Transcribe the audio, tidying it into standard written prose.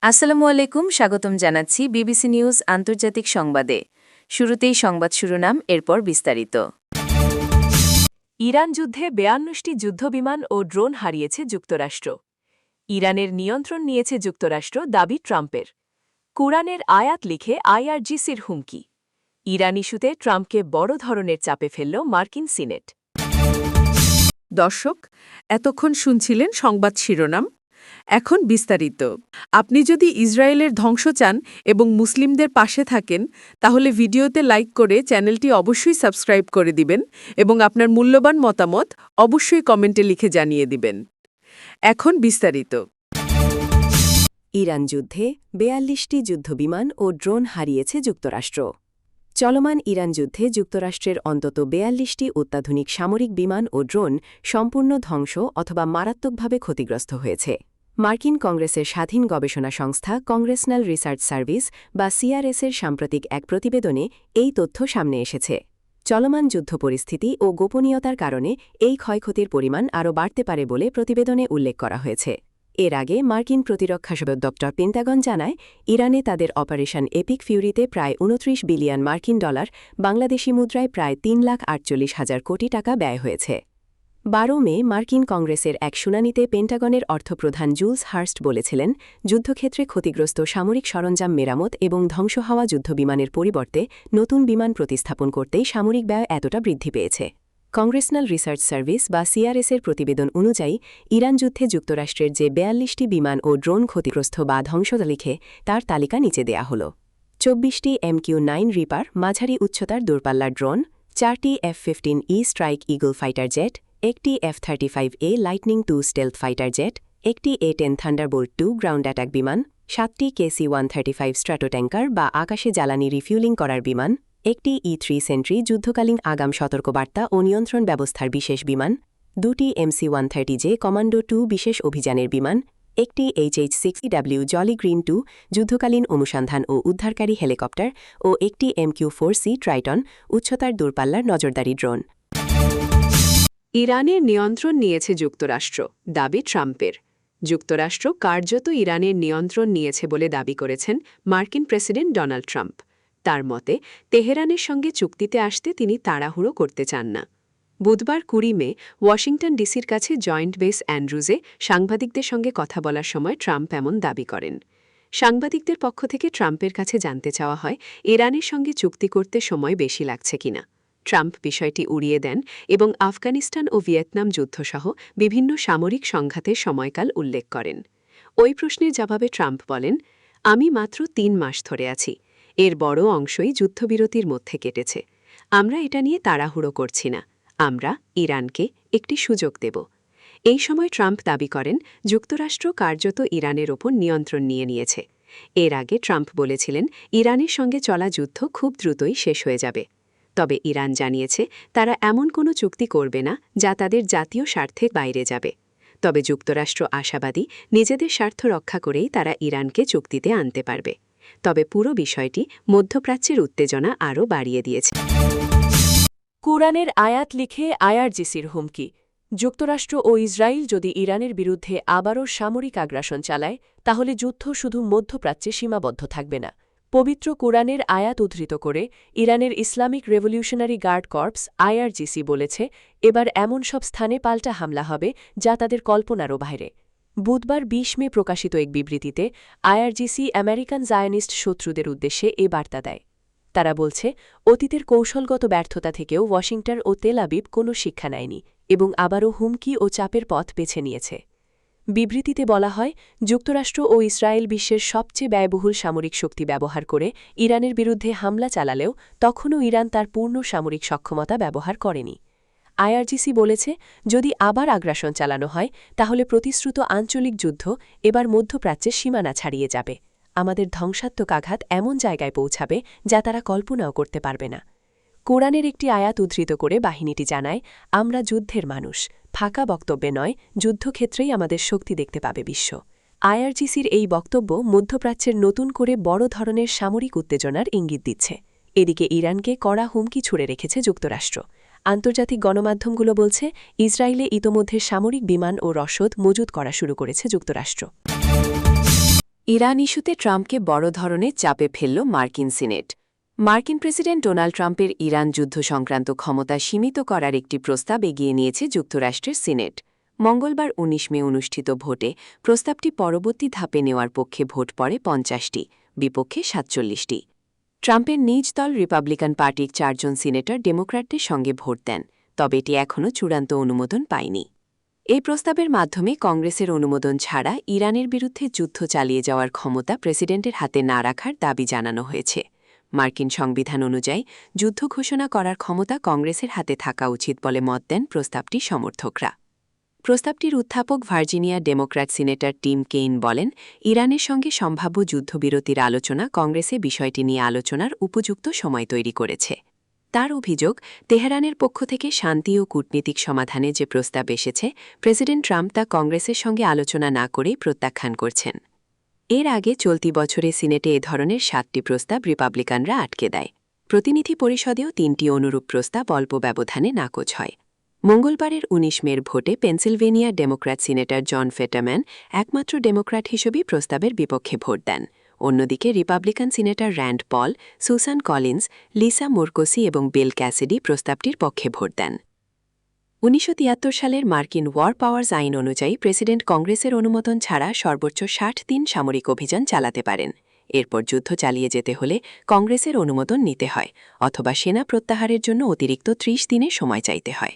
আসসালামু আলাইকুম, স্বাগতম জানাচ্ছি বিবিসি নিউজ আন্তর্জাতিক সংবাদে। শুরুতেই সংবাদ শিরোনাম, এরপর বিস্তারিত। ইরান যুদ্ধে ৪২টি যুদ্ধবিমান ও ড্রোন হারিয়েছে যুক্তরাষ্ট্র। ইরানের নিয়ন্ত্রণ নিয়েছে যুক্তরাষ্ট্র, দাবি ট্রাম্পের। কুরআনের আয়াত লিখে আইআরজিসির হুমকি। ইরান ইস্যুতে ট্রাম্পকে বড় ধরনের চাপে ফেলল মার্কিন সিনেট। দর্শক, এতক্ষণ শুনছিলেন সংবাদ শিরোনাম। এখন বিস্তারিত। আপনি যদি ইসরায়েলের ধ্বংস চান এবং মুসলিমদের পাশে থাকেন, তাহলে ভিডিওতে লাইক করে চ্যানেলটি অবশ্যই সাবস্ক্রাইব করে দিবেন এবং আপনার মূল্যবান মতামত অবশ্যই কমেন্টে লিখে জানিয়ে দিবেন। এখন বিস্তারিত। ইরান যুদ্ধে ৪২টি যুদ্ধবিমান ও ড্রোন হারিয়েছে যুক্তরাষ্ট্র। চলমান ইরান যুদ্ধে যুক্তরাষ্ট্রের অন্তত ৪২টি অত্যাধুনিক সামরিক বিমান ও ড্রোন সম্পূর্ণ ধ্বংস অথবা মারাত্মকভাবে ক্ষতিগ্রস্ত হয়েছে। মার্কিন কংগ্রেসের স্বাধীন গবেষণা সংস্থা কংগ্রেসনাল রিসার্চ সার্ভিস বা সিআরএসের সাম্প্রতিক এক প্রতিবেদনে এই তথ্য সামনে এসেছে। চলমান যুদ্ধ পরিস্থিতি ও গোপনীয়তার কারণে এই ক্ষয়ক্ষতির পরিমাণ আরও বাড়তে পারে বলে প্রতিবেদনে উল্লেখ করা হয়েছে। এর আগে মার্কিন প্রতিরক্ষা দপ্তর পেন্টাগন জানায়, ইরানে তাদের অপারেশন এপিক ফিউরিতে প্রায় ২৯ বিলিয়ন মার্কিন ডলার, বাংলাদেশি মুদ্রায় প্রায় ৩,৪৮,০০০ কোটি টাকা ব্যয় হয়েছে। ১২ মে মার্কিন কংগ্রেসের এক শুনানিতে পেন্টাগনের অর্থপ্রধান জুলস হার্স্ট বলেছিলেন, যুদ্ধক্ষেত্রে ক্ষতিগ্রস্ত সামরিক সরঞ্জাম মেরামত এবং ধ্বংস হওয়া যুদ্ধবিমানের পরিবর্তে নতুন বিমান প্রতিস্থাপন করতেই সামরিক ব্যয় এতটা বৃদ্ধি পেয়েছে। কংগ্রেসনাল রিসার্চ সার্ভিস বা সিআরএসের প্রতিবেদন অনুযায়ী, ইরান যুদ্ধে যুক্তরাষ্ট্রের যে ৪২টি বিমান ও ড্রোন ক্ষতিগ্রস্ত বা ধ্বংস লিখে তার তালিকা নিচে দেয়া হল। ২৪টি MQ-9 রিপার মাঝারি উচ্চতার দূরপাল্লার ড্রোন, ৪টি F-15E strike eagle fighter jet, একটি F-35A lightning 2 stealth fighter jet, একটি A-10 থান্ডারবোল্ট 2 গ্রাউন্ড অ্যাটাক বিমান, ৭টি KC-135 স্ট্র্যাটো ট্যাঙ্কার বা আকাশে জ্বালানি রিফিউলিং করার বিমান, একটি E-3 সেন্ট্রি যুদ্ধকালীন আগাম সতর্কবার্তা ও নিয়ন্ত্রণ ব্যবস্থার বিশেষ বিমান, ২টি MC-130J কমান্ডো 2 বিশেষ অভিযানের বিমান, একটি HH-60W জলি গ্রিন 2 যুদ্ধকালীন অনুসন্ধান ও উদ্ধারকারী হেলিকপ্টার ও একটি MQ-4C ট্রাইটন উচ্চতার দূরপাল্লার নজরদারি ড্রোন। ইরানের নিয়ন্ত্রণ নিয়েছে যুক্তরাষ্ট্র, দাবি ট্রাম্পের। যুক্তরাষ্ট্র কার্যত ইরানের নিয়ন্ত্রণ নিয়েছে বলে দাবি করেছেন মার্কিন প্রেসিডেন্ট ডোনাল্ড ট্রাম্প। তার মতে, তেহরানের সঙ্গে চুক্তিতে আসতে তিনি তাড়াহুড়ো করতে চান না। বুধবার ২০ মে ওয়াশিংটন ডিসির কাছে জয়েন্ট বেস অ্যান্ড্রুজে সাংবাদিকদের সঙ্গে কথা বলার সময় ট্রাম্প এমন দাবি করেন। সাংবাদিকদের পক্ষ থেকে ট্রাম্পের কাছে জানতে চাওয়া হয়, ইরানের সঙ্গে চুক্তি করতে সময় বেশি লাগছে কিনা। ট্রাম্প বিষয়টি উড়িয়ে দেন এবং আফগানিস্তান ও ভিয়েতনাম যুদ্ধসহ বিভিন্ন সামরিক সংঘাতের সময়কাল উল্লেখ করেন। ওই প্রশ্নের জবাবে ট্রাম্প বলেন, আমি মাত্র ৩ মাস ধরে আছি। এর বড় অংশই যুদ্ধবিরতির মধ্যে কেটেছে। আমরা এটা নিয়ে তাড়াহুড়ো করছি না। আমরা ইরানকে একটি সুযোগ দেব। এই সময় ট্রাম্প দাবি করেন, যুক্তরাষ্ট্র কার্যত ইরানের ওপর নিয়ন্ত্রণ নিয়ে নিয়েছে। এর আগে ট্রাম্প বলেছিলেন, ইরানের সঙ্গে চলা যুদ্ধ খুব দ্রুতই শেষ হয়ে যাবে। তবে ইরান জানিয়েছে, তারা এমন কোনো চুক্তি করবে না যা তাদের জাতীয় স্বার্থের বাইরে যাবে। তবে যুক্তরাষ্ট্র আশাবাদী, নিজেদের স্বার্থ রক্ষা করেই তারা ইরানকে চুক্তিতে আনতে পারবে। তবে পুরো বিষয়টি মধ্যপ্রাচ্যের উত্তেজনা আরও বাড়িয়ে দিয়েছে। কুরআনের আয়াত লিখে আইআরজিসির হুমকি। যুক্তরাষ্ট্র ও ইসরায়েল যদি ইরানের বিরুদ্ধে আবারও সামরিক আগ্রাসন চালায়, তাহলে যুদ্ধ শুধু মধ্যপ্রাচ্যে সীমাবদ্ধ থাকবে না। পবিত্র কুরআনের আয়াত উদ্ধৃত করে ইরানের Islamic Revolutionary Guard Corps IRGC বলেছে, এবার এমন সব স্থানে পাল্টা হামলা হবে যা তাদের কল্পনারও বাইরে। বুধবার ২০ মে প্রকাশিত এক বিবৃতিতে আইআরজিসি আমেরিকান জায়নিস্ট শত্রুদের উদ্দেশ্যে এ বার্তা দেয়। তারা বলছে, অতীতের কৌশলগত ব্যর্থতা থেকেও ওয়াশিংটন ও তেল আবিব কোনো শিক্ষা নেয়নি এবং আবারও হুমকি ও চাপের পথ বেছে নিয়েছে। বিবৃতিতে বলা হয়, যুক্তরাষ্ট্র ও ইসরায়েল বিশ্বের সবচেয়ে ব্যয়বহুল সামরিক শক্তি ব্যবহার করে ইরানের বিরুদ্ধে হামলা চালালেও তখনও ইরান তার পূর্ণ সামরিক সক্ষমতা ব্যবহার করেনি। আইআরজিসি বলেছে, যদি আবার আগ্রাসন চালানো হয়, তাহলে প্রতিশ্রুত আঞ্চলিক যুদ্ধ এবার মধ্যপ্রাচ্যের সীমানা ছাড়িয়ে যাবে। আমাদের ধ্বংসাত্মক আঘাত এমন জায়গায় পৌঁছাবে যা তারা কল্পনাও করতে পারবে না। কোরআনের একটি আয়াত উদ্ধৃত করে বাহিনীটি জানায়, আমরা যুদ্ধের মানুষ, ফাঁকা বক্তব্যে নয়, যুদ্ধক্ষেত্রেই আমাদের শক্তি দেখতে পাবে বিশ্ব। আইআরজিসির এই বক্তব্য মধ্যপ্রাচ্যের নতুন করে বড় ধরনের সামরিক উত্তেজনার ইঙ্গিত দিচ্ছে। এদিকে ইরানকে কড়া হুমকি ছুড়ে রেখেছে যুক্তরাষ্ট্র। আন্তর্জাতিক গণমাধ্যমগুলো বলছে, ইসরায়েলে ইতোমধ্যে সামরিক বিমান ও রসদ মজুত করা শুরু করেছে যুক্তরাষ্ট্র। ইরান ইস্যুতে ট্রাম্পকে বড় ধরনের চাপে ফেলল মার্কিন সিনেট। মার্কিন প্রেসিডেন্ট ডোনাল্ড ট্রাম্পের ইরান যুদ্ধ সংক্রান্ত ক্ষমতা সীমিত করার একটি প্রস্তাব এগিয়ে নিয়েছে যুক্তরাষ্ট্রের সিনেট। মঙ্গলবার ১৯ মে অনুষ্ঠিত ভোটে প্রস্তাবটি পরবর্তী ধাপে নেওয়ার পক্ষে ভোট পড়ে ৫০টি, বিপক্ষে ৪৭টি। ট্রাম্পের নিজ দল রিপাবলিকান পার্টির ৪ জন সিনেটর ডেমোক্র্যাটদের সঙ্গে ভোট দেন, তবে এটি এখনও চূড়ান্ত অনুমোদন পায়নি। এই প্রস্তাবের মাধ্যমে কংগ্রেসের অনুমোদন ছাড়া ইরানের বিরুদ্ধে যুদ্ধ চালিয়ে যাওয়ার ক্ষমতা প্রেসিডেন্টের হাতে না রাখার দাবি জানানো হয়েছে। মার্কিন সংবিধান অনুযায়ী যুদ্ধ ঘোষণা করার ক্ষমতা কংগ্রেসের হাতে থাকা উচিত বলে মত দেন প্রস্তাবটির সমর্থকরা। প্রস্তাবটির উত্থাপক Virginia Democrat senator Tim Kaine বলেন, ইরানের সঙ্গে সম্ভাব্য যুদ্ধবিরতির আলোচনা কংগ্রেসে বিষয়টি নিয়ে আলোচনার উপযুক্ত সময় তৈরি করেছে। তার অভিযোগ, তেহরানের পক্ষ থেকে শান্তি ও কূটনীতিক সমাধানে যে প্রস্তাব এসেছে, প্রেসিডেন্ট ট্রাম্প তা কংগ্রেসের সঙ্গে আলোচনা না করেই প্রত্যাখ্যান করছেন। এর আগে চলতি বছরে সিনেটে এ ধরনের ৭টি প্রস্তাব রিপাবলিকানরা আটকে দেয়। প্রতিনিধি পরিষদেও ৩টি অনুরূপ প্রস্তাব অল্প ব্যবধানে নাকচ হয়। মঙ্গলবারের ১৯ মের ভোটে Pennsylvania Democrat senator John Fetterman একমাত্র ডেমোক্র্যাট হিসেবেই প্রস্তাবের বিপক্ষে ভোট দেন। অন্যদিকে Republican senator Rand Paul, Susan Collins, Lisa Murkowski এবং বিল ক্যাসিডি প্রস্তাবটির পক্ষে ভোট দেন। ১৯৭৩ সালের মার্কিন ওয়ার পাওয়ার্স আইন অনুযায়ী প্রেসিডেন্ট কংগ্রেসের অনুমোদন ছাড়া সর্বোচ্চ ৬০ দিন সামরিক অভিযান চালাতে পারেন। এরপর যুদ্ধ চালিয়ে যেতে হলে কংগ্রেসের অনুমোদন নিতে হয়, অথবা সেনা প্রত্যাহারের জন্য অতিরিক্ত ৩০ দিনের সময় চাইতে হয়।